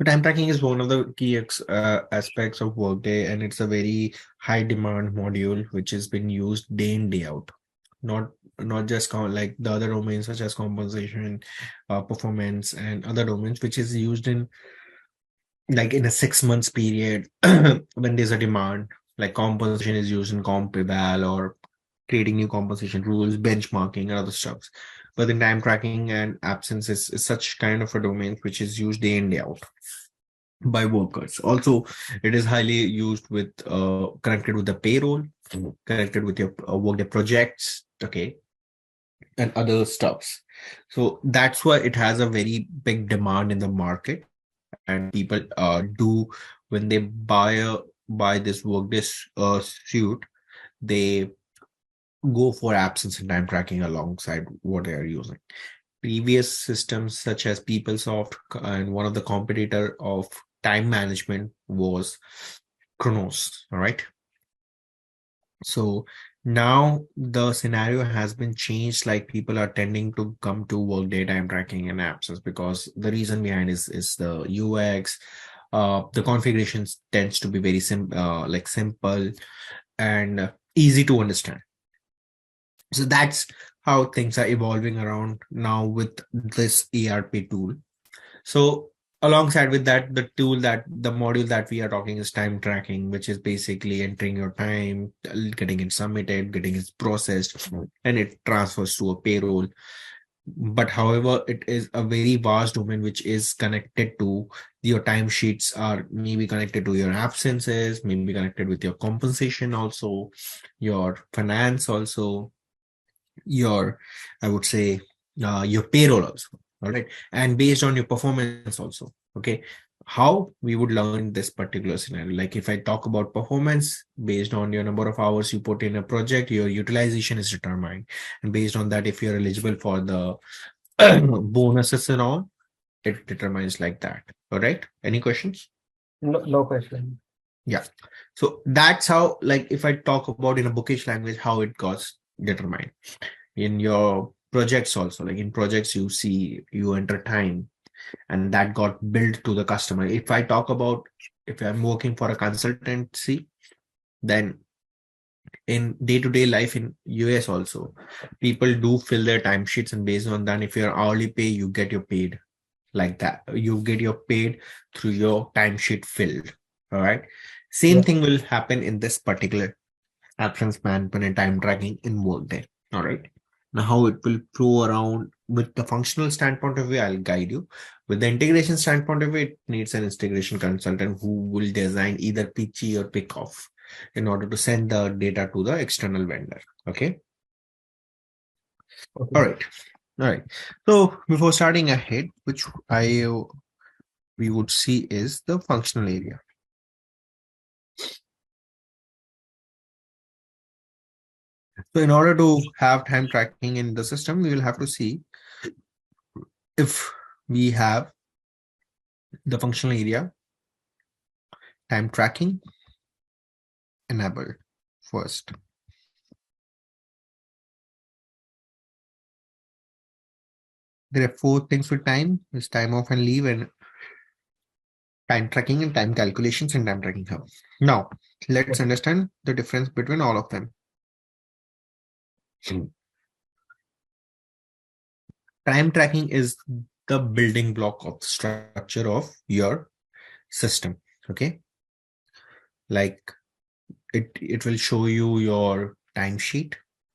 time tracking is one of the key aspects of Workday, and it's a very high demand module which has been used day in, day out. Not not just like the other domains such as compensation, performance, and other domains, which is used in like in a 6 months period when there's a demand. Like compensation is used in comp eval or creating new compensation rules, benchmarking, and other stuff. But in time tracking and absence is such kind of a domain which is used day in, day out by workers. Also, it is highly used with connected with the payroll, connected with your workday projects, okay, and other stuffs. So that's why it has a very big demand in the market, and people do when they buy this workday suite, they go for absence and time tracking alongside what they are using. Previous systems such as PeopleSoft and one of the competitor of time management was Chronos. All right. So now the scenario has been changed. Like people are tending to come to Workday time tracking and absence because the reason behind is the UX. The configurations tends to be very simple and easy to understand. So that's how things are evolving around now with this ERP tool. So alongside with that, the module that we are talking is time tracking, which is basically entering your time, getting it submitted, getting it processed, and it transfers to a payroll. But however, it is a very vast domain which is connected to your timesheets are maybe connected to your absences, maybe connected with your compensation also, your finance also, your, I would say, your payroll also. All right. And based on your performance also. Okay. How we would learn this particular scenario. Like if I talk about performance, based on your number of hours you put in a project, your utilization is determined. And based on that, if you're eligible for the bonuses and all, it determines like that. All right. Any questions? No, no question. Yeah. So that's how, like, if I talk about in a bookish language, how it got determined in your projects also. Like in projects, you see, you enter time and that got billed to the customer. If I talk about, if I'm working for a consultancy, then in day-to-day life in US also, people do fill their timesheets, and based on that, if you're hourly pay, you get your paid like that. You get your paid through your timesheet filled. All right. Same Yeah. thing will happen in this particular absence management and time tracking in Workday. All right. Now, how it will flow around with the functional standpoint of view, I'll guide you. With the integration standpoint of view, it needs an integration consultant who will design either pitchy or pick off in order to send the data to the external vendor. Okay. Okay. All right. All right. So before starting ahead, which I we would see is the functional area. So in order to have time tracking in the system, we will have to see if we have the functional area time tracking enabled first. There are four things with time: is time off and leave, and time tracking and time calculations and time tracking hub. Now let's understand the difference between all of them. Time tracking is the building block of the structure of your system. Okay. Like it will show you your timesheet,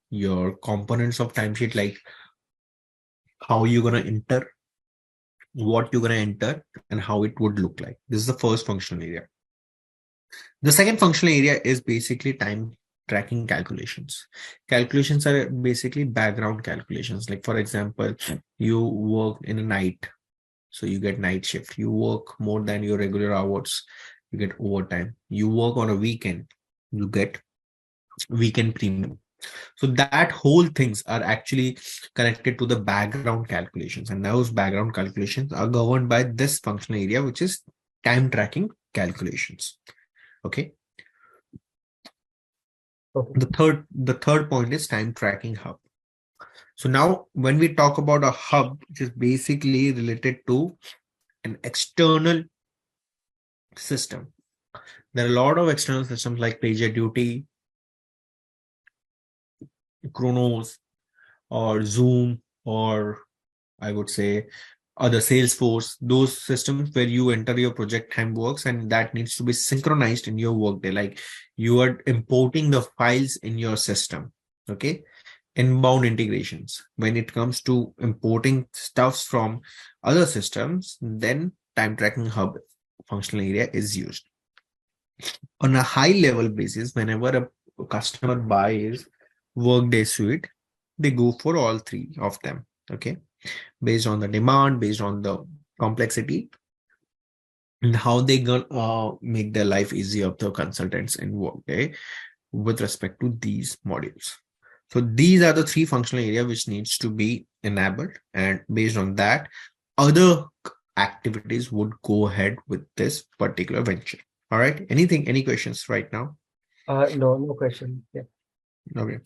your components of timesheet, like how you're gonna enter, what you're gonna enter, and how it would look like. This is the first functional area. The second functional area is basically time tracking calculations. Calculations are basically background calculations. Like for example, you work in a night, so you get night shift. You work more than your regular hours, you get overtime. You work on a weekend, you get weekend premium. So that whole things are actually connected to the background calculations, and those background calculations are governed by this functional area, which is time tracking calculations. Okay. Okay. The third point is time tracking hub. So now when we talk about a hub, which is basically related to an external system. There are a lot of external systems like PagerDuty, Chronos, or Zoom, or I would say other Salesforce, those systems where you enter your project time works and that needs to be synchronized in your workday. Like you are importing the files in your system. Okay. Inbound integrations. When it comes to importing stuffs from other systems, then time tracking hub functional area is used. On a high level basis, whenever a customer buys Workday suite, they go for all three of them. Okay. Based on the demand, based on the complexity, and how they gonna make their life easier of the consultants in Workday with respect to these modules. So these are the three functional area which needs to be enabled, and based on that, other activities would go ahead with this particular venture. All right. Any questions right now? No, no question. Yeah. Okay.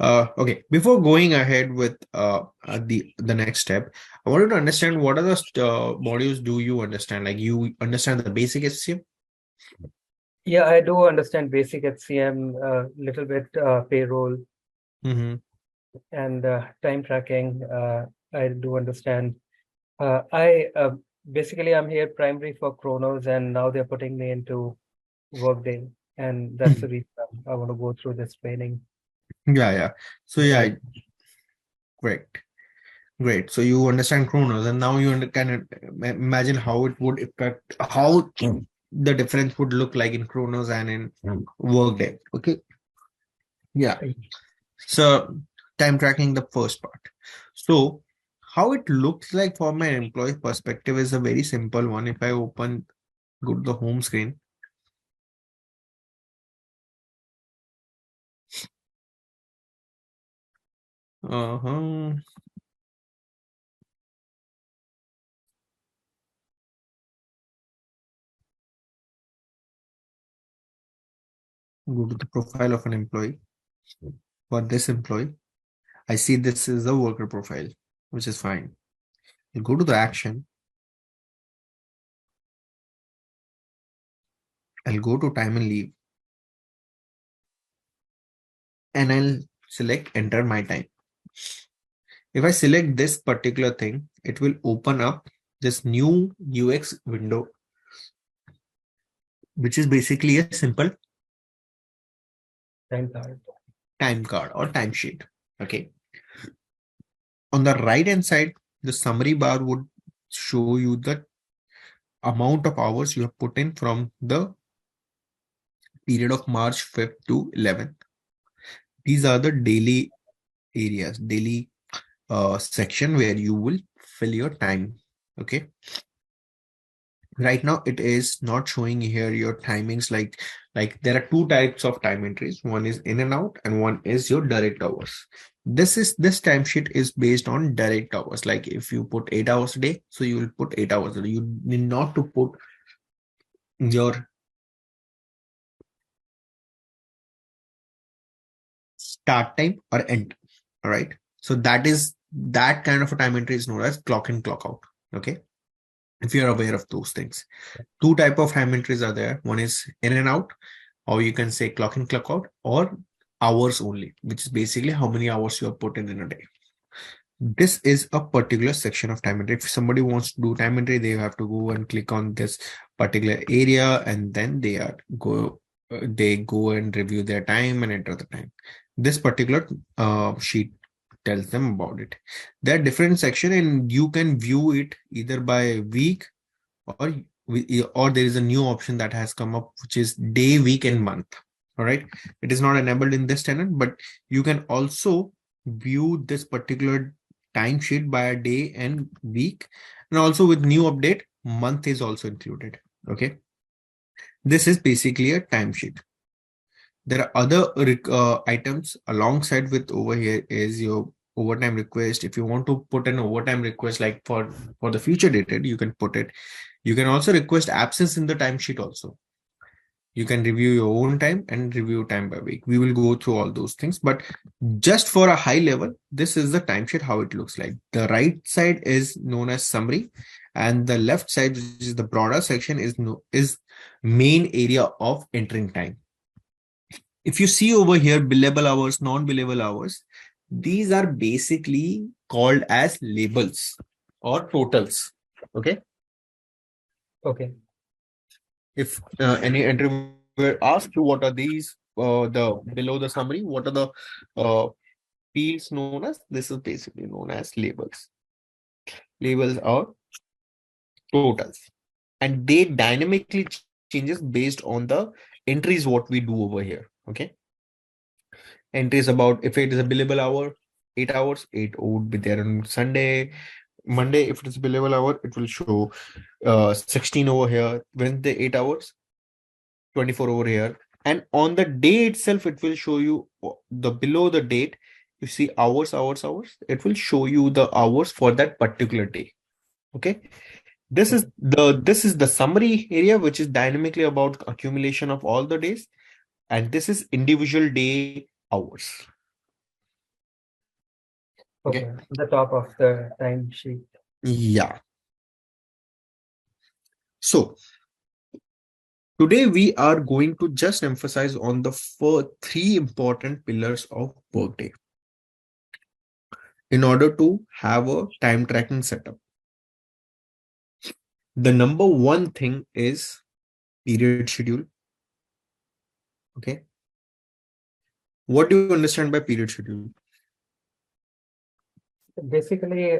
Okay. Before going ahead with the next step, I wanted to understand what are the modules do you understand? Like you understand the basic HCM? Yeah, I do understand basic HCM, little bit payroll Mm-hmm. and time tracking. I do understand. I basically I'm here primary for Chronos, and now they're putting me into Workday, and that's the reason I want to go through this training. Yeah, yeah. So Yeah, yeah, great, great. So you understand Chronos, and now you can imagine how it would affect how the difference would look like in Chronos and in Workday. Okay. Yeah. So time tracking, the first part. So how it looks like from an employee perspective is a very simple one. If I go to the home screen. Uh-huh. Go to the profile of an employee. For this employee, I see this is the worker profile, which is fine. I'll go to the action. I'll go to time and leave, and I'll select enter my time. If I select this particular thing, it will open up this new UX window, which is basically a simple time card. time card or timesheet. Okay. On the right hand side, the summary bar would show you the amount of hours you have put in from the period of March 5th to 11th. These are the daily areas, daily section where you will fill your time. Okay. Right now it is not showing here your timings, like there are two types of time entries. One is in and out and one is your direct hours. This timesheet is based on direct hours. Like if you put 8 hours a day, so you will put 8 hours a day. You need not to put your start time or end. All right. So that kind of a time entry is known as clock in, clock out. Okay. If you're aware of those things. Two type of time entries are there. One is in and out, or you can say clock in, clock out, or hours only, which is basically how many hours you have put in a day. This is a particular section of time entry. If somebody wants to do time entry, they have to go and click on this particular area, and then they go and review their time and enter the time. This particular sheet tells them about it. There are different section, and you can view it either by week or or there is a new option that has come up, which is day, week, and month. All right. It is not enabled in this tenant, but you can also view this particular timesheet by a day and week. And also with new update, month is also included. Okay. This is basically a timesheet. There are other items alongside with over here is your overtime request. If you want to put an overtime request like for the future dated, you can put it. You can also request absence in the timesheet also. You can review your own time and review time by week. We will go through all those things, but just for a high level, this is the timesheet, how it looks like. The right side is known as summary, and the left side, which is the broader section, is main area of entering time. If you see over here, billable hours, non-billable hours, these are basically called as labels or totals. Okay. Okay. If any interviewer asks you what are these, the below the summary, what are the uh, fields known as? This is basically known as labels. Labels are totals, and they dynamically changes based on the entries what we do over here. Okay, entries about if it is a billable hour, 8 hours, 8 would be there on Sunday. Monday, if it is billable hour, it will show 16 over here. Wednesday, 8 hours, 24 over here. And on the day itself, it will show you the below the date. You see hours, hours, hours. It will show you the hours for that particular day. Okay. This is the summary area, which is dynamically about accumulation of all the days. And this is individual day hours. Okay. Okay. The top of the timesheet. Yeah. So today we are going to just emphasize on the three important pillars of Workday in order to have a time tracking setup. The number one thing is period schedule. Okay. What do you understand by period schedule? Basically,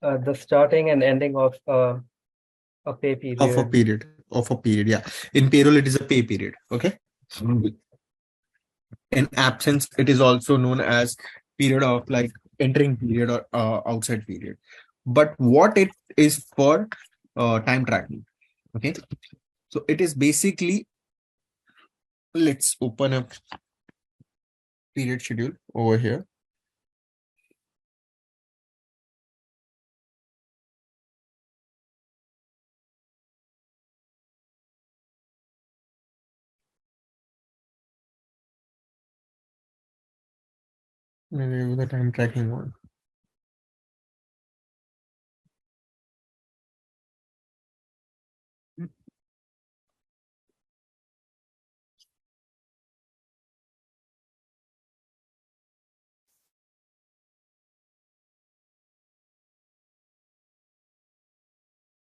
the starting and ending of a pay period. Of a period. Yeah. In payroll, it is a pay period. Okay. In absence, it is also known as period of like entering period or outside period. But what it is for time tracking. Okay. So it is basically, let's open up period schedule over here. Maybe the time tracking one.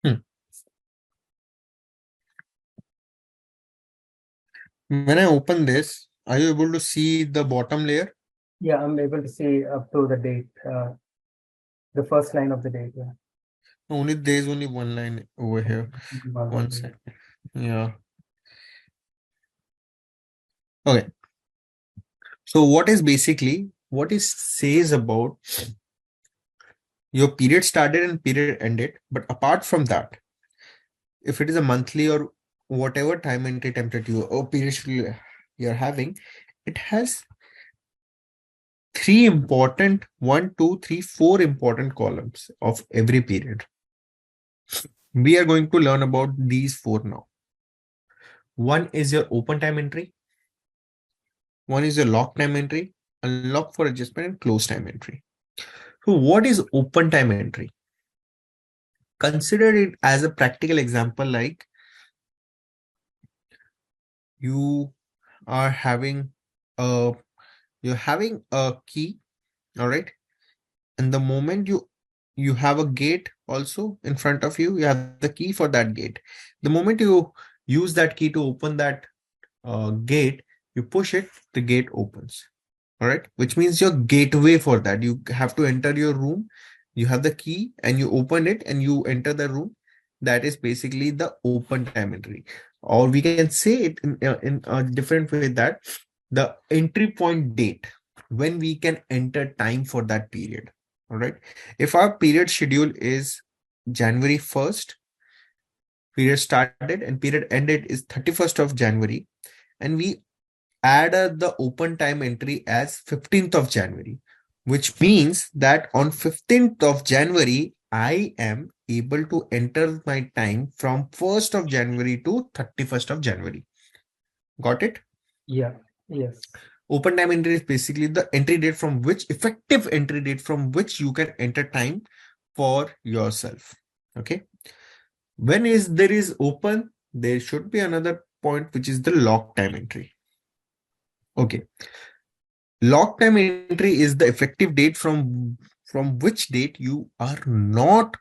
Hmm. When I open this, are you able to see the bottom layer? Yeah, I'm able to see up to the date, the first line of the date. Yeah. Only there's only one line over here. One second. Yeah. Okay. So what is says about your period started and period ended, but apart from that, if it is a monthly or whatever time entry template you or period schedule you're having, it has four important columns of every period. We are going to learn about these four now. One is your open time entry. One is your lock time entry, unlock for adjustment, and close time entry. So what is open time entry? Consider it as a practical example, like you are having a you're having a key, all right, and the moment you have a gate also in front of you, you have the key for that gate. The moment you use that key to open that gate, you push it, the gate opens. All right, which means your gateway for that. You have to enter your room, you have the key, and you open it and you enter the room. That is basically the open time entry. Or we can say it in a different way, that the entry point date when we can enter time for that period. All right. If our period schedule is January 1st, period started and period ended is 31st of January, and we add the open time entry as 15th of January, which means that on 15th of January, I am able to enter my time from 1st of January to 31st of January. Got it? Yeah. Yes. Open time entry is basically the entry date from which, effective entry date from which you can enter time for yourself. Okay. When is there is open, there should be another point which is the lock time entry. Okay. Lock time entry is the effective date from which date you are not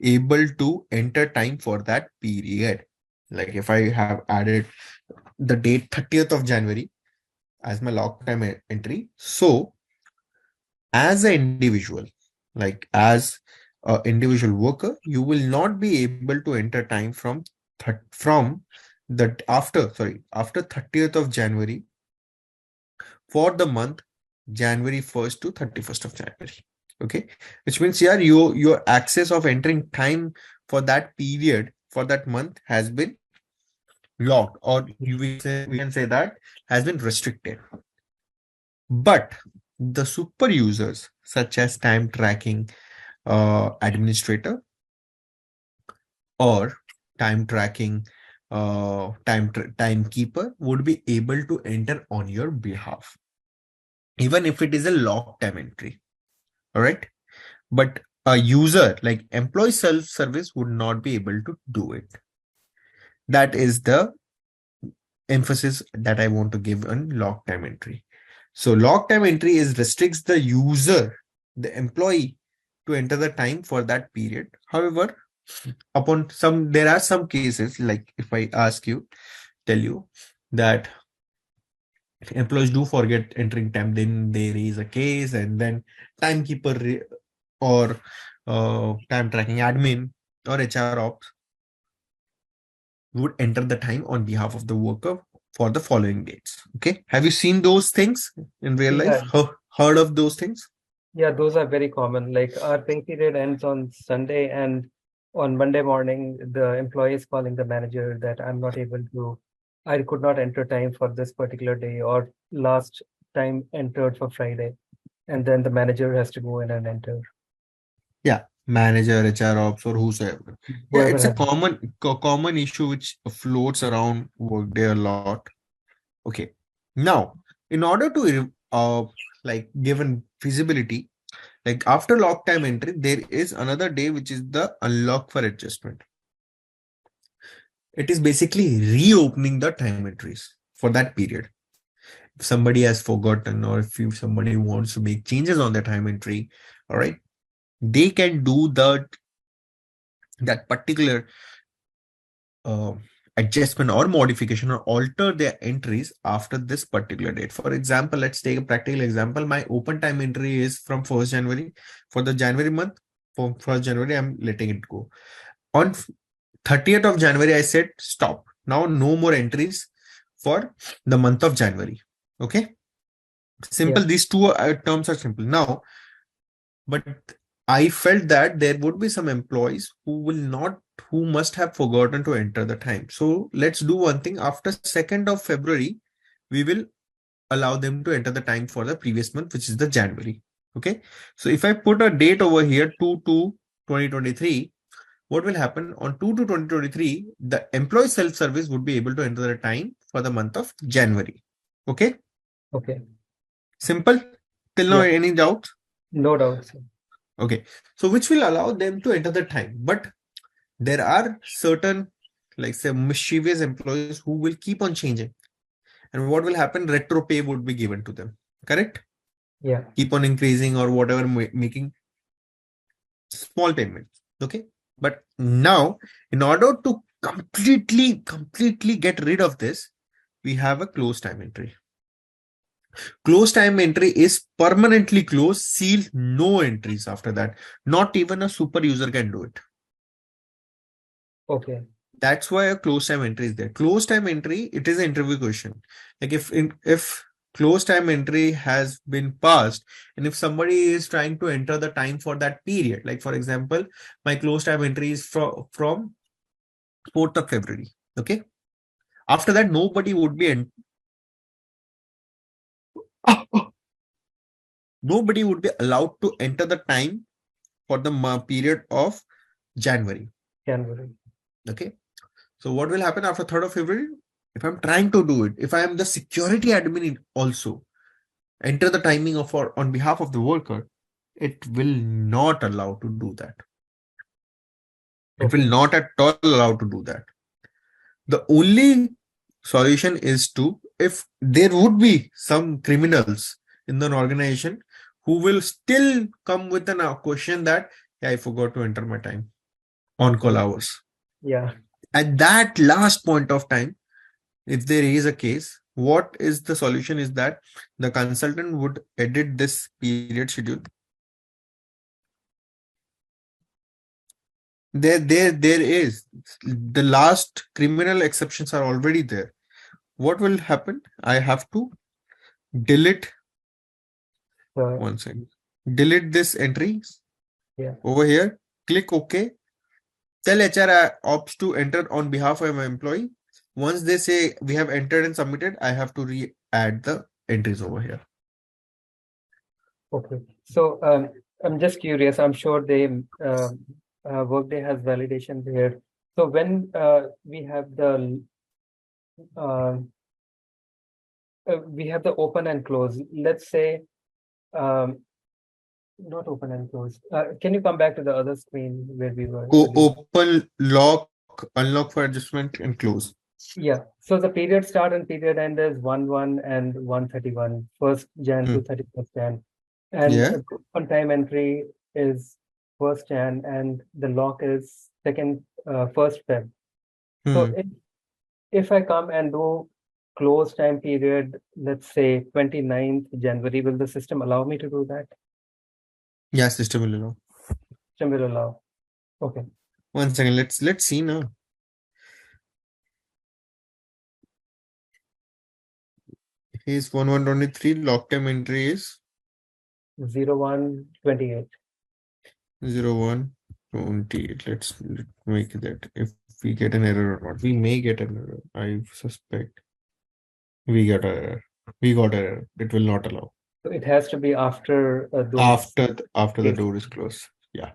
able to enter time for that period. Like if I have added the date 30th of January as my lock time entry, so as an individual, like as an individual worker, you will not be able to enter time from the after 30th of January for the month January 1st to 31st of January. Okay, which means yeah, your access of entering time for that period for that month has been locked, or we can say that has been restricted. But the super users such as time tracking administrator or time tracking timekeeper would be able to enter on your behalf, even if it is a lock time entry. All right. But a user like employee self-service would not be able to do it. That is the emphasis that I want to give on lock time entry. So lock time entry is restricts the user, the employee, to enter the time for that period. However, upon some there are some cases, like if I tell you that employees do forget entering time, then they raise a case, and then timekeeper or time tracking admin or HR ops would enter the time on behalf of the worker for the following dates. Okay. Have you seen those things in real life? Yeah. Heard of those things? Yeah, those are very common. Like our pay period ends on Sunday, and on Monday morning, the employee is calling the manager that I could not enter time for this particular day, or last time entered for Friday. And then the manager has to go in and enter. Yeah. Manager, HR ops, or whosoever. Yeah, Whoever it's a has. common issue which floats around Workday a lot. Okay. Now, in order to like given feasibility, like after lock time entry, there is another day which is the unlock for adjustment. It is basically reopening the time entries for that period. If somebody has forgotten, or if somebody wants to make changes on their time entry, all right, they can do that particular uh, adjustment or modification or alter their entries after this particular date. For example, let's take a practical example. My open time entry is from 1st January for the January month. For 1st January, I'm letting it go. On 30th of January, I said stop. Now, no more entries for the month of January. Okay. Yeah. Simple. These two terms are simple. Now, but I felt that there would be some employees who must have forgotten to enter the time. So let's do one thing. After 2nd of February, we will allow them to enter the time for the previous month, which is the January. Okay. So if I put a date over here, 2/2/2023, what will happen on 2/2/2023, the employee self-service would be able to enter the time for the month of January. Okay. Okay. Simple. Till now, Yeah. any doubts? No doubt, sir. Okay. So which will allow them to enter the time. But there are certain, like say, mischievous employees who will keep on changing. And what will happen? Retro pay would be given to them. Correct? Yeah. Keep on increasing or whatever, making small payments. Okay. But now, in order to completely get rid of this, we have a close time entry. Close time entry is permanently closed, sealed, no entries after that. Not even a super user can do it. Okay. That's why a close time entry is there. Close time entry, it is an interview question. Like if close time entry has been passed, and if somebody is trying to enter the time for that period, like for example, my close time entry is from 4th of February. Okay. After that, nobody would be allowed to enter the time for the period of January. January. Okay. So what will happen after 3rd of February? If I'm trying to do it, if I am the security admin also, enter the timing of or on behalf of the worker, it will not allow to do that. It will Okay. not at all allow to do that. The only solution is to, if there would be some criminals in an organization who will still come with a question that, yeah, I forgot to enter my time on call hours. Yeah. At that last point of time, if there is a case, what is the solution is that the consultant would edit this period schedule. There is the last criminal exceptions are already there. What will happen? I have to delete one second. Delete this entry Yeah. over here. Click OK. Tell HR ops to enter on behalf of my employee. Once they say we have entered and submitted, I have to re-add the entries over here. Okay. So I'm just curious. I'm sure they Workday has validation there. So when we have the uh, open and close. Let's say um, not open and close. Can you come back to the other screen where we were earlier? Open, lock, unlock for adjustment, and close. Yeah. So the period start and period end is 1/1 and 1/31, 1st Jan to 31st Jan. And Yeah. on time entry is 1st Jan and the lock is 1st Feb. So if I come and do close time period, let's say 29th January, will the system allow me to do that? Yeah, system will allow. System will allow. Okay. One second, let's see now. Here's 1123, lock time entry is 01/28. 0128. Let's make that. If we get an error or not, we may get an error. I suspect we got an error. We got an error. It will not allow. So it has to be after those. After the door is closed. Yeah.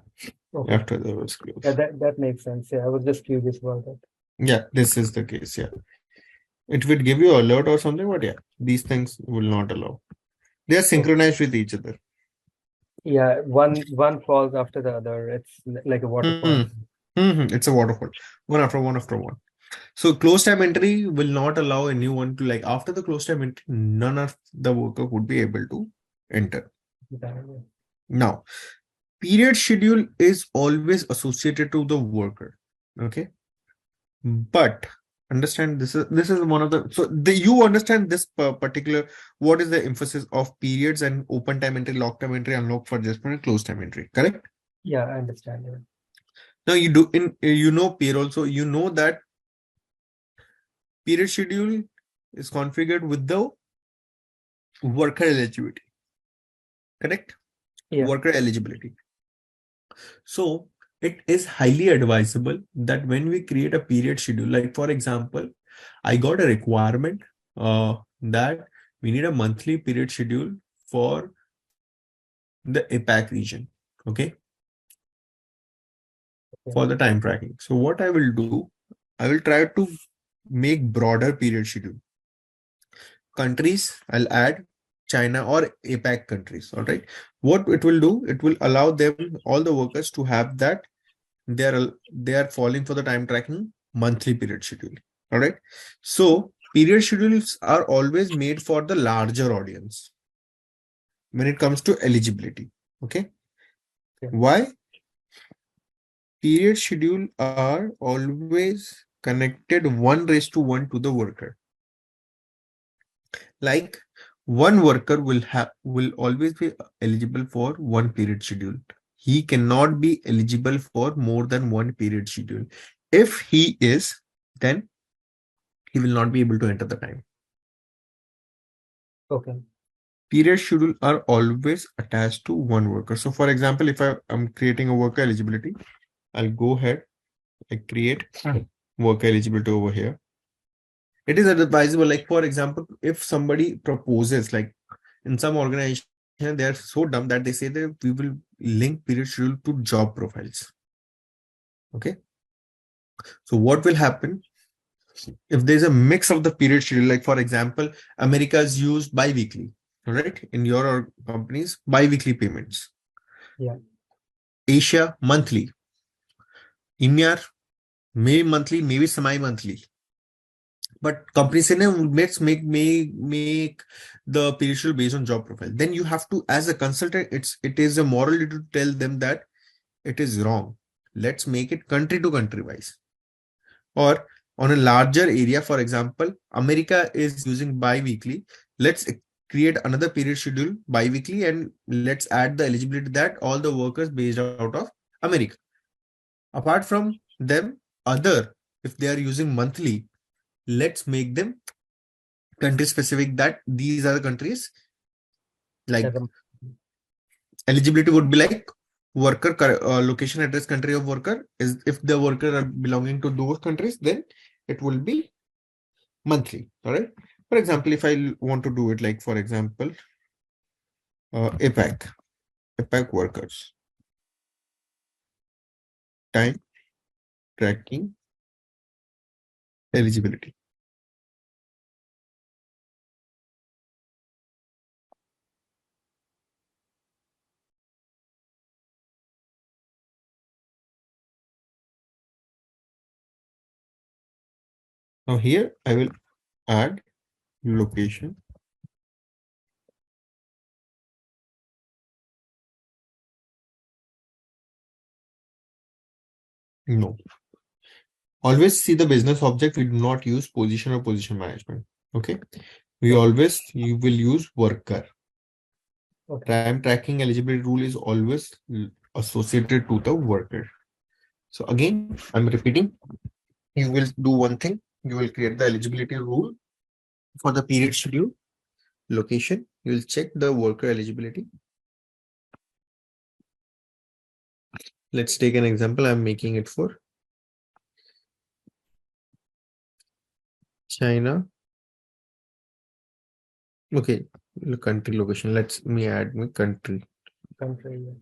Okay. After the door is closed. Yeah, that makes sense. Yeah, I was just curious about that. Yeah, this is the case. Yeah. It would give you alert or something, but yeah, these things will not allow. They are synchronized with each other. Yeah, one falls after the other. It's like a waterfall. It's a waterfall, one after one after one. So close time entry will not allow anyone to, like, after the close time entry, none of the worker would be able to enter. Now, period schedule is always associated to the worker. Okay. But understand this is one of the, so you understand this particular, what is the emphasis of periods and open time entry, lock time entry, unlock for adjustment, and close time entry, correct? Yeah, I understand. Yeah. Now you do in payroll, so you know that period schedule is configured with the worker eligibility, correct? Yeah. Worker eligibility. So it is highly advisable that when we create a period schedule, like for example, I got a requirement that we need a monthly period schedule for the APAC region, okay, for the time tracking. So what I will do, I will try to make broader period schedule. Countries, I'll add China or APAC countries, all right. What it will do, it will allow them, all the workers, to have that they are falling for the time tracking monthly period schedule, all right. So period schedules are always made for the larger audience when it comes to eligibility, okay. Why? Period schedule are always connected 1:1 to the worker. Like one worker will always be eligible for one period schedule. He cannot be eligible for more than one period schedule. If he is, then he will not be able to enter the time. Okay. Period schedule are always attached to one worker. So for example, if I am creating a worker eligibility, I'll go ahead and create worker eligibility over here. It is advisable, like for example, if somebody proposes, like in some organization, they are so dumb that they say that we will link period schedule to job profiles. Okay. So what will happen if there's a mix of the period schedule? Like for example, America is used bi-weekly, right? In your companies, bi-weekly payments. Yeah. Asia monthly. India maybe monthly, maybe semi-monthly. But companies say, no, let's make the period schedule based on job profile. Then you have to, as a consultant, it is a moral duty to tell them that it is wrong. Let's make it country to country wise. Or on a larger area, for example, America is using bi-weekly. Let's create another period schedule bi-weekly, and let's add the eligibility that all the workers based out of America. Apart from them, other, if they are using monthly, let's make them country specific, that these are the countries. Like eligibility would be like worker location, address, country of worker. Is if the worker are belonging to those countries, then it will be monthly. All right. For example, if I want to do it, like for example, APAC workers time tracking eligibility. Now here I will add location. No. Always see the business object. We do not use position or position management. Okay. We always, you will use worker. Okay. Time tracking eligibility rule is always associated to the worker. So again, I'm repeating, you will do one thing. You will create the eligibility rule for the period schedule. Location, you will check the worker eligibility. Let's take an example. I'm making it for China. Okay, country location. Let's me add my country. Country. Yeah.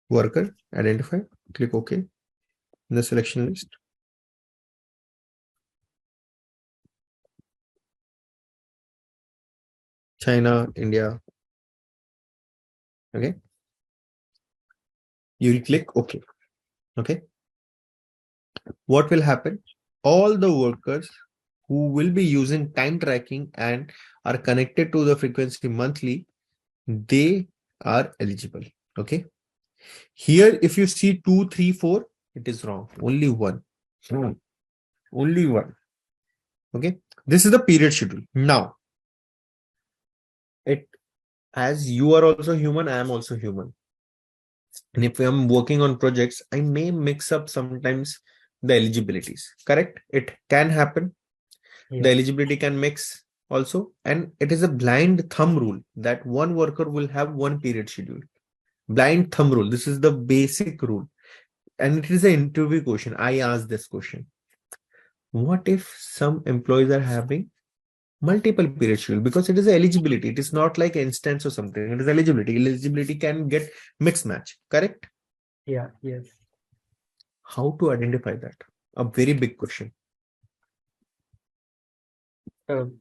Worker, identify, click OK in the selection list. China, India. Okay. You will click OK. Okay. What will happen? All the workers who will be using time tracking and are connected to the frequency monthly, they are eligible. Okay. Here, if you see 2, 3, 4, it is wrong. Only one. Only one. Okay. This is the period schedule. Now, it as you are also human, I am also human. And if I'm working on projects, I may mix up sometimes the eligibilities. Correct? It can happen. The Yes. eligibility can mix also. And it is a blind thumb rule that one worker will have one period schedule. Blind thumb rule. This is the basic rule. And it is an interview question. I asked this question. What if some employees are having multiple period schedule? Because it is eligibility. It is not like instance or something. It is eligibility. Eligibility can get mixed match. Correct? Yeah. Yes. How to identify that? A very big question.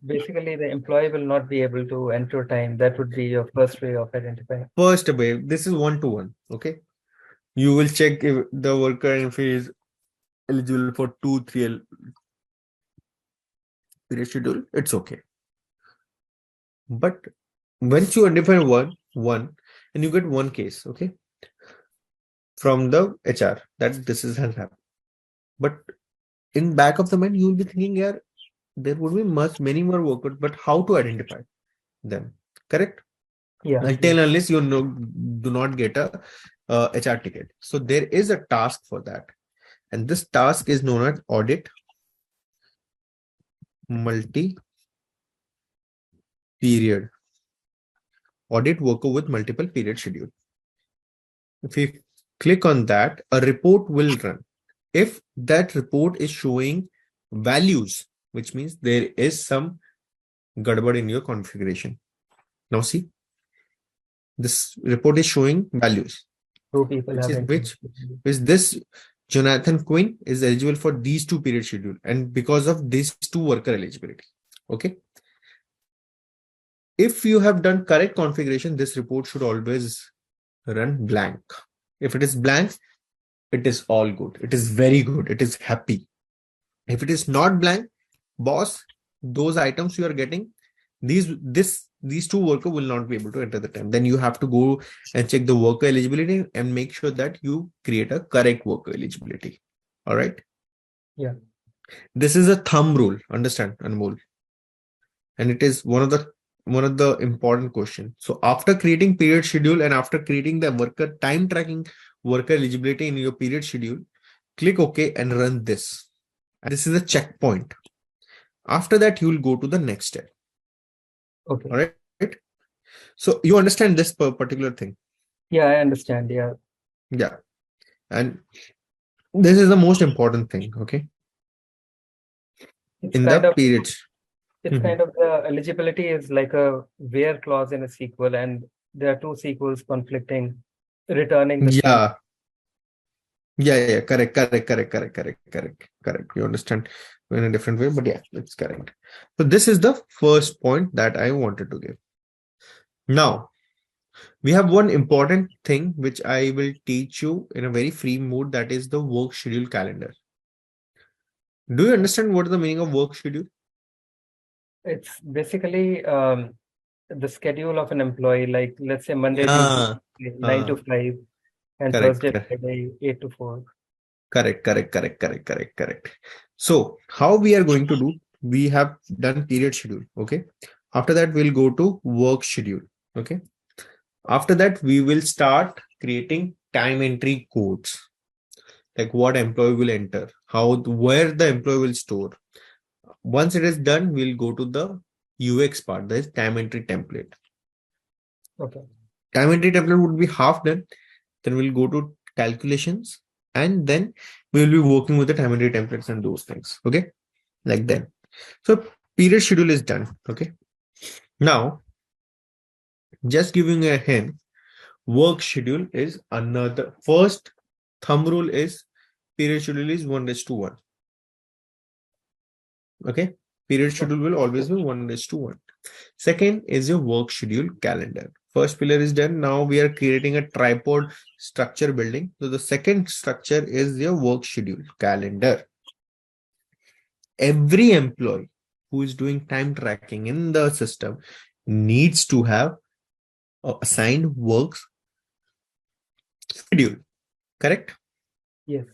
Basically, the employee will not be able to enter time. That would be your first way of identifying. First way, this is one-to-one. Okay. You will check if the worker, if he is eligible for 2, 3 period schedule, it's okay. But once you identify one, and you get one case, okay, from the HR that this is has happened. But in back of the mind, you will be thinking, yeah, there would be many more workers, but how to identify them? Correct? Yeah. Until unless you know, do not get a HR ticket. So there is a task for that. And this task is known as audit multi-period. Audit worker with multiple period schedule. If you click on that, a report will run. if that report is showing values, which means there is some gadbad in your configuration. Now see, this report is showing values, Two people which have is internet. this Jonathan Quinn is eligible for these two period schedule, and because of these two worker eligibility. Okay. If you have done correct configuration, this report should always run blank. If it is blank, it is all good. It is very good. It is happy. If it is not blank, boss, those items you are getting, these two worker will not be able to enter the time. Then you have to go and check the worker eligibility and make sure that you create a correct worker eligibility. All right. Yeah. This is a thumb rule. Understand, Anmol? And it is one of the important questions. So after creating period schedule and after creating the worker time tracking worker eligibility in your period schedule, click OK and run this. And this is a checkpoint. After that, you will go to the next step. Okay. All right. So you understand this particular thing. Yeah, I understand. Yeah. Yeah. And this is the most important thing. Okay. It's In kind the of periods. it's kind of the eligibility is like a where clause in a SQL, and there are two SQLs conflicting, returning the same. Yeah. Yeah. Correct. You understand in a different way, but yeah, it's correct. So this is the first point that I wanted to give. Now, we have one important thing which I will teach you in a very free mode, that is the work schedule calendar. Do you understand what is the meaning of work schedule? It's basically the schedule of an employee, like let's say Monday, Tuesday, Yeah. 9 to 5, and Correct. Thursday, Friday, 8 to 4. Correct. So how we are going to do, we have done period schedule. Okay. After that, we'll go to work schedule. Okay. After that, we will start creating time entry codes, like what employee will enter, where the employee will store. Once it is done, we'll go to the UX part, that is time entry template. Okay. Time entry template would be half done. Then we'll go to calculations, and then we'll be working with the time entry templates and those things. Okay. Like that. So period schedule is done. Okay. Now, just giving a hint, work schedule is another. First thumb rule is period schedule is 1:1. Okay. Period schedule will always be 1:1. Second is your work schedule calendar. First pillar is done. Now we are creating a tripod structure building. So the second structure is your work schedule calendar. Every employee who is doing time tracking in the system needs to have assigned works schedule, correct? Yes.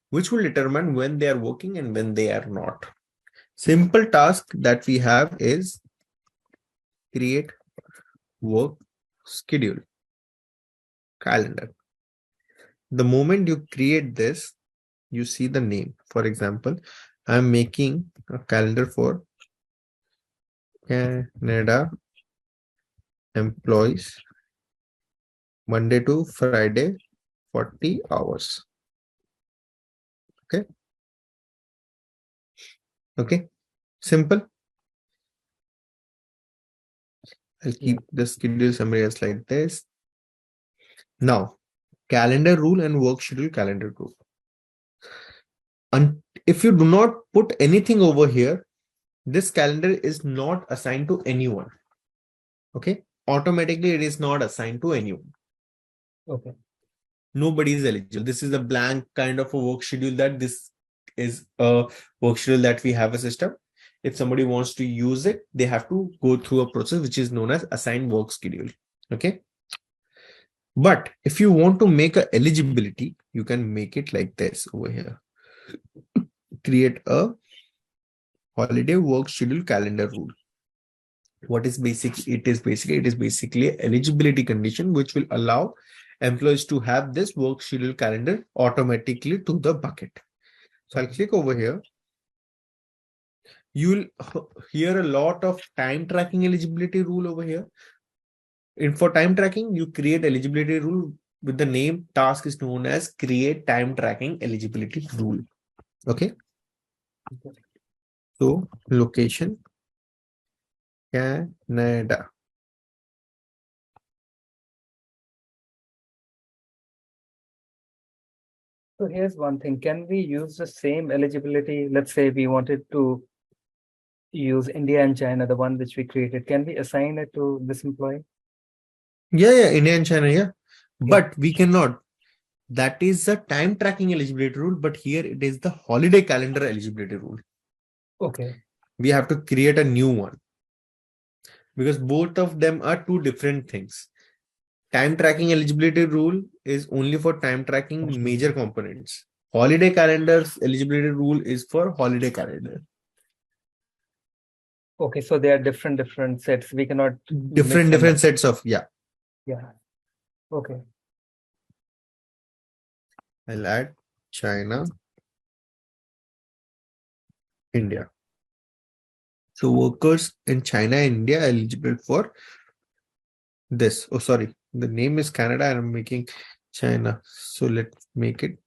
Which will determine when they are working and when they are not. Simple task that we have is create work schedule calendar. The moment you create this, you see the name. For example, I'm making a calendar for Canada employees, Monday to Friday, 40 hours. Okay. Simple. I'll Yeah. keep the schedule summary as like this. Now, calendar rule and work schedule calendar rule. And if you do not put anything over here, this calendar is not assigned to anyone. Okay. Automatically, it is not assigned to anyone. Okay. Nobody is eligible. This is a blank kind of a work schedule, that this is a work schedule that we have a system. If somebody wants to use it, they have to go through a process which is known as assigned work schedule. Okay. But if you want to make a eligibility, you can make it like this over here. Create a holiday work schedule calendar rule. What is basic? It is basically eligibility condition which will allow employees to have this work schedule calendar automatically to the bucket. So I'll click over here. You'll hear a lot of time tracking eligibility rule over here. And for time tracking, you create eligibility rule with the name task is known as create time tracking eligibility rule. Okay. Okay. So location Canada. So here's one thing. Can we use the same eligibility? Let's say we wanted to use India and China, the one which we created. Can we assign it to this employee? Yeah, India and China, yeah. Yeah. But we cannot. That is the time tracking eligibility rule, but here it is the holiday calendar eligibility rule. Okay. We have to create a new one because both of them are two different things. Time tracking eligibility rule is only for time tracking major components. Holiday calendars eligibility rule is for holiday calendar. Okay. So they are different sets. We cannot mix Different them up. different sets of, yeah. Yeah. Okay. I'll add China, India. So workers in China and India are eligible for this. Oh, sorry. The name is Canada and I'm making China. So let's make it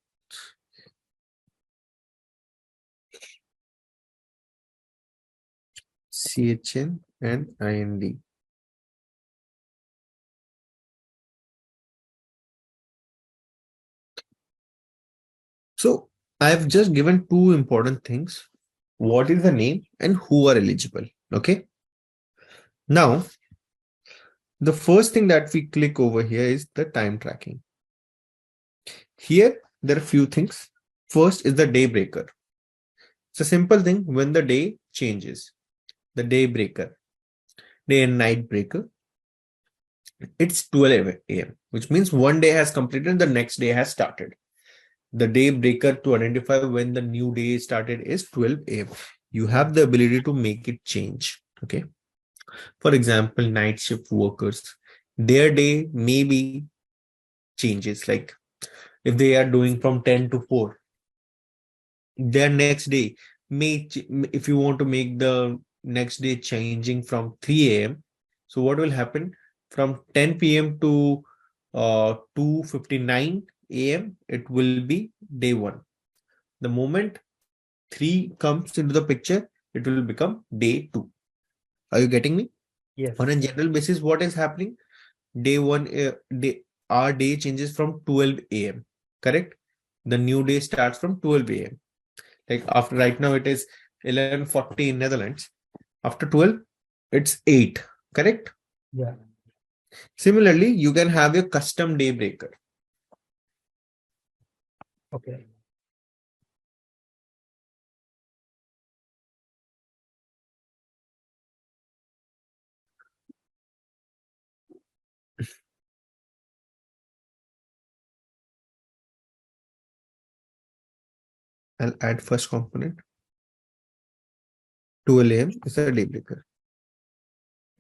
CHN and IND. So I've just given two important things. What is the name and who are eligible? Okay. Now, the first thing that we click over here is the time tracking. Here, there are few things. First is the day breaker. It's a simple thing when the day changes. The day breaker, day and night breaker. It's 12 a.m., which means one day has completed, the next day has started. The day breaker to identify when the new day started is 12 a.m. You have the ability to make it change. Okay. For example, night shift workers, their day maybe changes. Like if they are doing from 10 to 4, their next day may, if you want to make the next day changing from 3 a.m. So what will happen from 10 p.m. to 2:59 a.m. it will be day one. The moment 3 comes into the picture, it will become day 2. Are you getting me? Yes. On a general basis, what is happening? Day 1, our day changes from 12 a.m. Correct? The new day starts from 12 a.m. Like after right now, it is 11:40 in Netherlands. After 12, it's 8. Correct? Yeah. Similarly, you can have your custom day breaker. Okay. I'll add first component. 12 a.m. is a day breaker.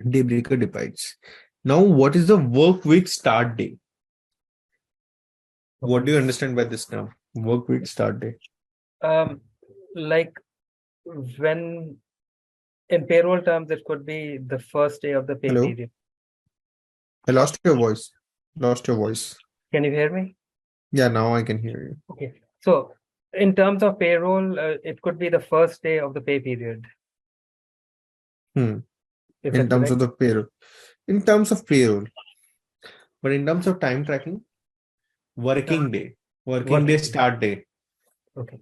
Day breaker divides. Now, what is the work week start day? What Okay. do you understand by this term? Work week start day. Like when in payroll terms, it could be the first day of the pay Hello? period. I lost your voice. Lost your voice. Can you hear me? Yeah, now I can hear you. Okay. So in terms of payroll, it could be the first day of the pay period. Hmm. Is In that terms correct? of the payroll. In terms of payroll. But in terms of time tracking, Uh, working day. Working day Working day. start day. Okay.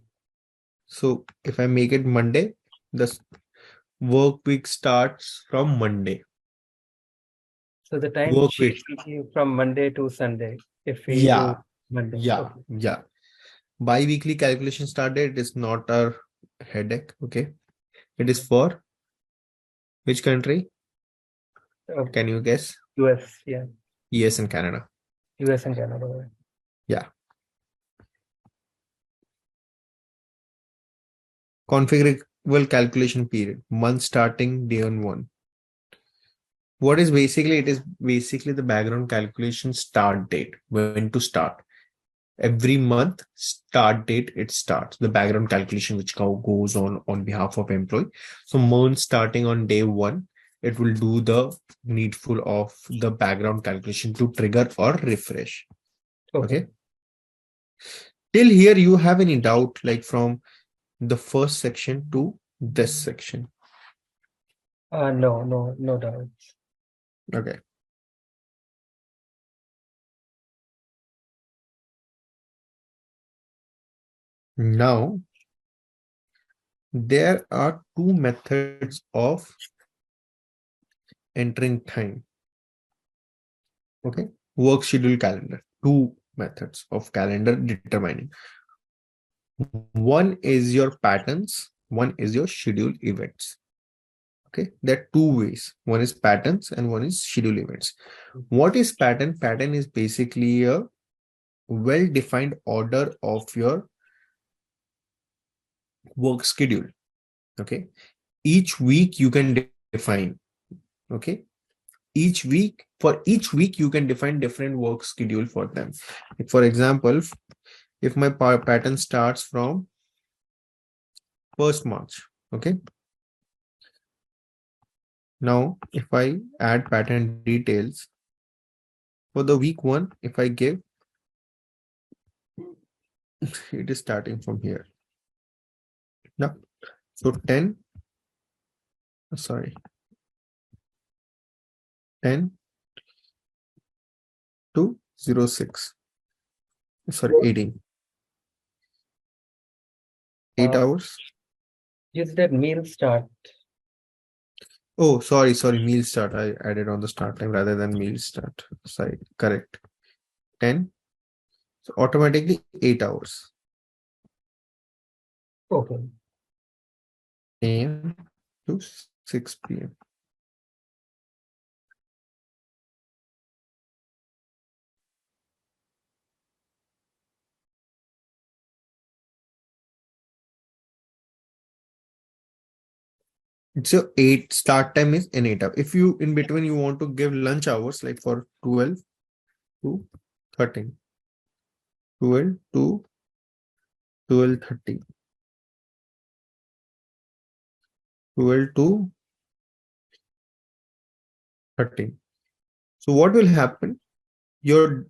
So if I make it Monday, the work week starts from Monday. So the time Work sheet week. will be from Monday to Sunday if we do Yeah. Monday. Yeah. Okay. Yeah. Bi-weekly calculation start date is not our headache. Okay. It is Okay. for which country? Uh, Can you guess? US, yeah. US and Canada. US and Canada. Yeah. Configurable calculation period. Month starting day on 1. What is basically, it is basically the background calculation start date, when to start. Every month start date it starts the background calculation which goes on behalf of employee. So month starting on day 1, it will do the needful of the background calculation to trigger or refresh. Okay. Okay, till here you have any doubt, like from the first section to this section? No doubts. Okay. Now, there are two methods of entering time. Okay. Work schedule calendar. Two methods of calendar determining. One is your patterns, one is your schedule events. Okay. There are two ways. One is patterns and one is schedule events. What is pattern? Pattern is basically a well-defined order of your work schedule. Okay. Each week you can define. Okay. For each week you can define different work schedule for them. For example, if my pattern starts from 1st March, okay, now if I add pattern details for the week 1, if I give, it is starting from here now. So 10 to 06, 18 8 Uh, hours. you said meal start. Oh, sorry, meal start. I added on the start time rather than meal start. Sorry, correct. 10. So automatically 8 hours. Okay. AM to 6 p.m. So 8 start time is in 8 hours. If you in between you want to give lunch hours like for 12 to 13, 12 to 12:30, 12 to 13. So what will happen? Your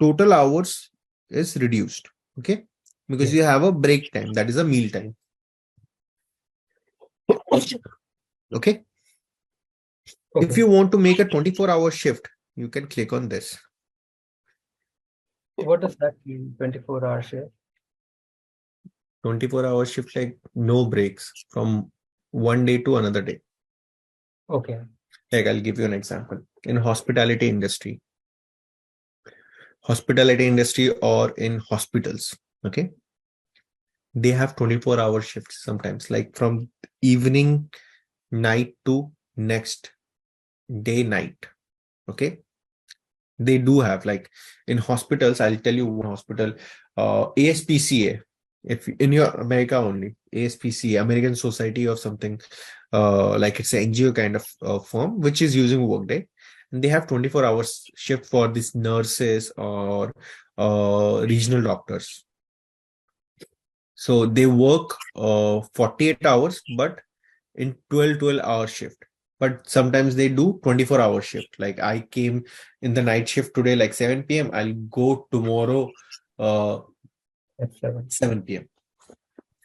total hours is reduced. Okay. Because Yeah. you have a break time, that is a meal time. Okay. If Okay. you want to make a 24-hour shift, you can click on this. What does that mean? 24-hour shift? 24-hour shift, like no breaks from one day to another day. Okay. Like I'll give you an example. In hospitality industry or in hospitals, okay, they have 24-hour shifts sometimes, like from evening, night to next day, night. Okay. They do have, like, in hospitals, I'll tell you one hospital, ASPCA, if in your America only, ASPCA, American Society of something, like it's an NGO kind of firm which is using Workday, and they have 24 hours shift for these nurses or regional doctors. So they work 48 hours, but in 12-hour shift. But sometimes they do 24-hour shift. Like I came in the night shift today, like 7 p.m. I'll go tomorrow uh, That's 7. 7 p.m.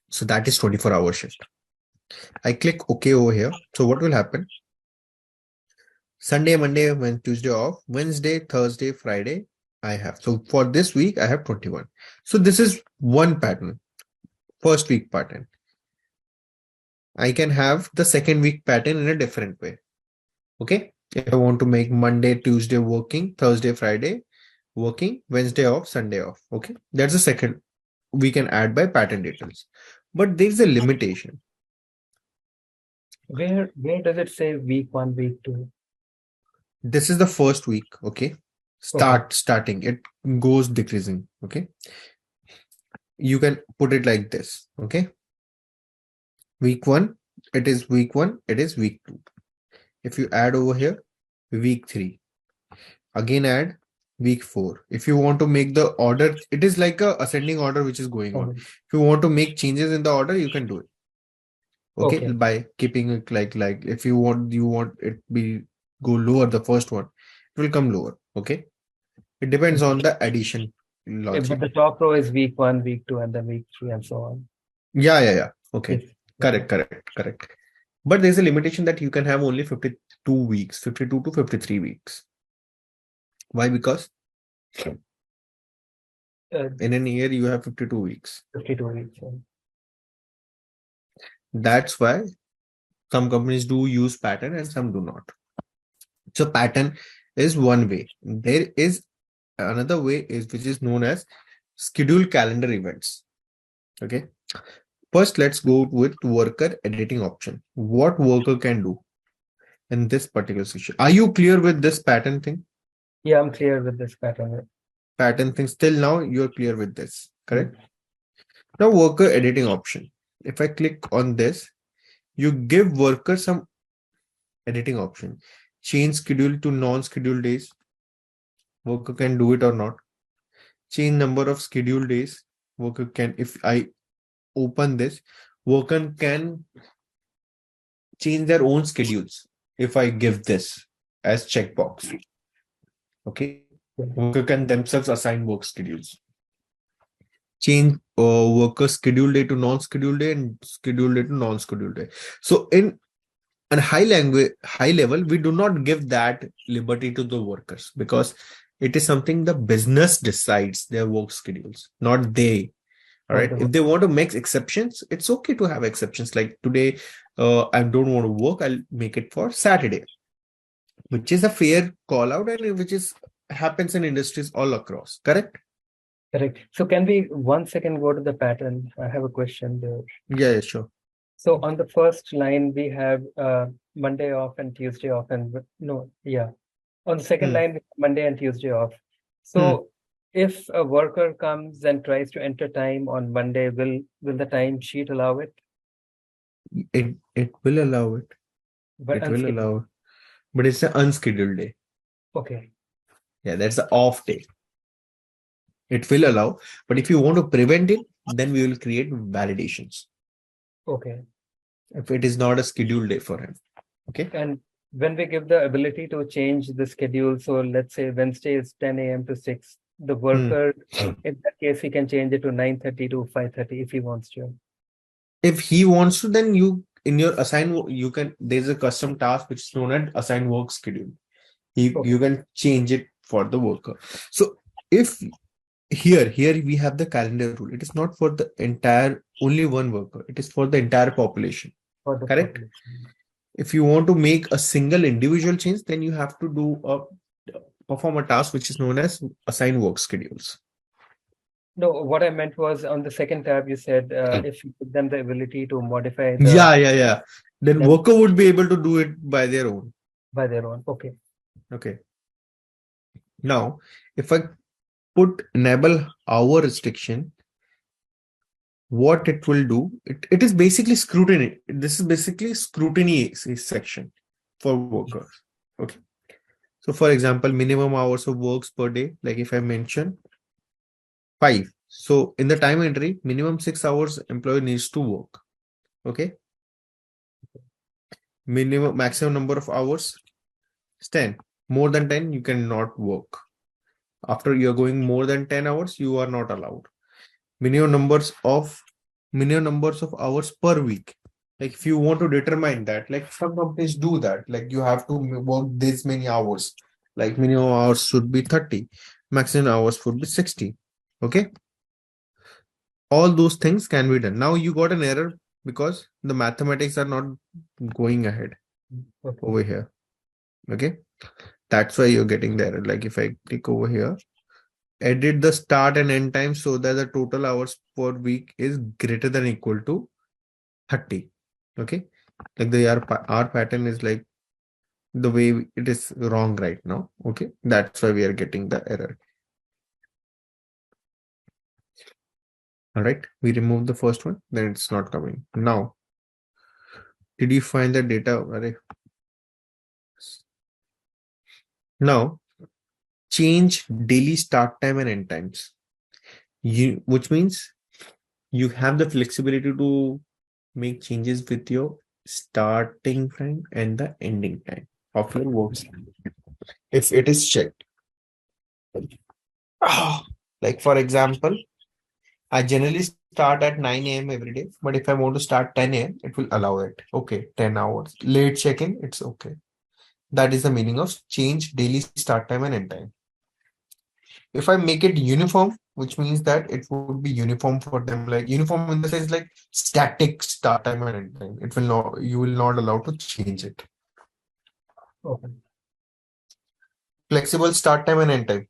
So that is 24-hour shift. I click OK over here. So what will happen? Sunday, Monday, Tuesday off, Wednesday, Thursday, Friday, I have. So for this week, I have 21. So this is one pattern, first week pattern. I can have the second week pattern in a different way. Okay. If I want to make Monday, Tuesday working, Thursday, Friday working, Wednesday off, Sunday off. Okay. That's the second we can add by pattern details. But there's a limitation. Where does it say week 1, week 2? This is the first week. Okay. Okay. Starting. It goes decreasing. Okay. You can put it like this. Okay. Week 1, it is week 1, it is week 2. If you add over here, week 3. Again add week 4. If you want to make the order, it is like a ascending order which is going on. Okay. If you want to make changes in the order, you can do it. Okay, Okay. by keeping it like if you want it be go lower, the first one, it will come lower. Okay, it depends on the addition But logic. the top row is week 1, week 2, and then week 3, and so on. Yeah. Okay, Yes. Okay. correct. But there's a limitation that you can have only 52 weeks, 52 to 53 weeks. Why? Because Uh, in an year you have 52 weeks. 52 weeks. That's why some companies do use pattern and some do not. So pattern is one way. There is another way is which is known as schedule calendar events. Okay. First, let's go with worker editing option. What worker can do in this particular situation? Are you clear with this pattern thing? Yeah, I'm clear with this pattern. Pattern thing. Still now you're clear with this, Yes. correct? Now worker editing option. If I click on this, you give worker some editing option. Change schedule to non-scheduled days. Worker can do it or not. Change number of scheduled days. Worker can, if I open this, worker can change their own schedules. If I give this as checkbox, okay, worker can themselves assign work schedules. Change worker scheduled day to non-scheduled day and scheduled day to non-scheduled day. So in a high level, we do not give that liberty to the workers because it is something the business decides their work schedules, not they. All Not right. the If they want to make exceptions, it's okay to have exceptions. Like today, I don't want to work. I'll make it for Saturday, which is a fair call out and which is happens in industries all across. Correct? correct. So can we 1 second go to the pattern? I have a question there. Yeah, sure. So on the first line, we have Monday off and Tuesday off, and no, yeah. On the second Hmm. line, we have Monday and Tuesday off. Hmm. So if a worker comes and tries to enter time on Monday, will the time sheet allow it? It will allow it. But It will unscheduled. allow it. But it's an unscheduled day. Okay. Yeah, that's the off day. It will allow, but if you want to prevent it, then we will create validations. Okay. If it is not a scheduled day for him. Okay. And when we give the ability to change the schedule, so let's say Wednesday is 10 a.m. to 6, the Hmm. worker, in that case, he can change it to 9:30 to 5:30 if he wants to. If he wants to, then you in your assign you can there's a custom task which is known as assign work schedule. You Okay. can change it for the worker. So if here we have the calendar rule. It is not for the entire only one worker. It is for the entire population. For the Correct? population. If you want to make a single individual change, then you have to do a perform a task which is known as assign work schedules. No, what I meant was on the second tab, you said if you give them the ability to modify Yeah. Then them worker would be able to do it by their own. by their own. Okay. Okay. Now, if I put enable hour restriction, what it will do, it is basically scrutiny. This is basically scrutiny section for workers. Okay. So for example, minimum hours of works per day, like if I mention 5. So in the time entry, minimum 6 hours employee needs to work. Okay. Minimum maximum number of hours is 10. More than 10, you cannot work. After you're going more than 10 hours, you are not allowed. Minimum numbers of hours per week. Like if you want to determine that, like some companies do that, like you have to work this many hours. Like minimum hours should be 30, maximum hours should be 60. Okay. All those things can be done. Now you got an error because the mathematics are not going ahead Okay. over here. Okay. That's why you're getting the error. Like if I click over here, edit the start and end time so that the total hours per week is greater than equal to 30. Okay. Like the R pattern is like the way it is wrong right now. Okay. That's why we are getting the error. All right. We remove the first one, then it's not coming. Now, did you find the data? Array? Now, change daily start time and end times. Which means you have the flexibility to make changes with your starting time and the ending time of your work. If it is checked. Like for example, I generally start at 9 a.m. every day, but if I want to start 10 a.m., it will allow it. Okay, 10 hours. Late check-in, it's okay. That is the meaning of change daily start time and end time. If I make it uniform, which means that it would be uniform for them, like uniform in the sense like static start time and end time. It will not, you will not allow to change it. Okay. Flexible start time and end time.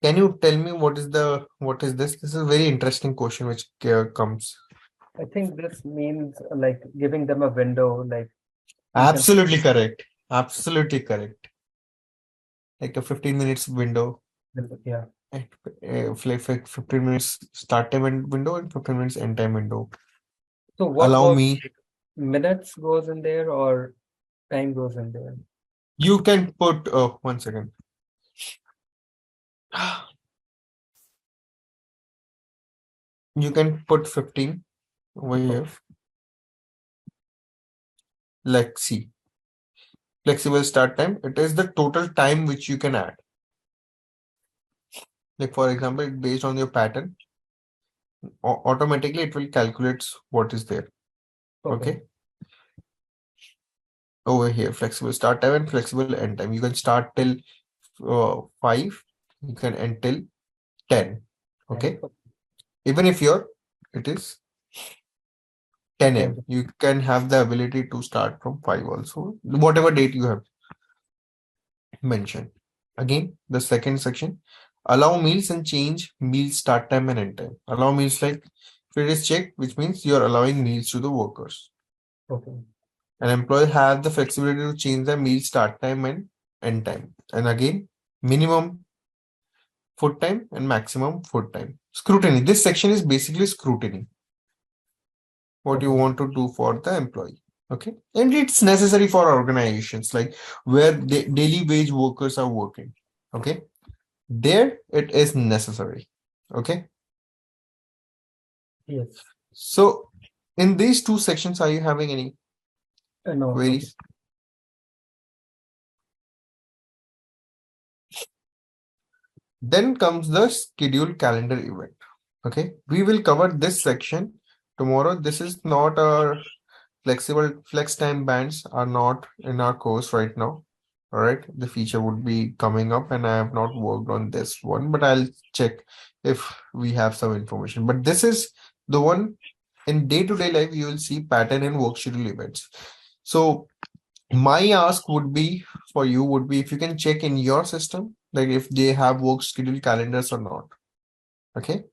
Can you tell me what is this? This is a very interesting question which comes. I think this means like giving them a window, like you can, Absolutely correct. Absolutely correct. Like a 15 minutes window. yeah. And, like 15 minutes start time and window and 15 minutes end time window. So what Allow works? me. Minutes goes in there or time goes in there? You can put 1 second. You can put 15 over here. Let's see. Flexible start time. It is the total time which you can add. Like for example, based on your pattern, automatically it will calculate what is there. Okay. Okay. Over here, flexible start time and flexible end time. You can start till 5. You can end till 10. And Okay. Even if it is 10 a.m. 10. You can have the ability to start from 5 also, whatever date you have mentioned. Again, the second section, allow meals and change meal start time and end time. Allow meals like if it is checked, which means you're allowing meals to the workers. Okay. An employee has the flexibility to change the meal start time and end time. And again, minimum food time and maximum food time. Scrutiny. This section is basically scrutiny. What you Okay. want to do for the employee. Okay. And it's necessary for organizations like where daily wage workers are working. Okay. There it is necessary. Okay. Yes. So in these two sections, are you having any No, no. queries? Then comes the schedule calendar event. Okay. We will cover this section tomorrow. This is not a flex time bands are not in our course right now. All right. The feature would be coming up and I have not worked on this one, but I'll check if we have some information. But this is the one in day-to-day life, you will see pattern and work schedule events. So my ask would be for you would be if you can check in your system, like if they have work schedule calendars or not. Okay.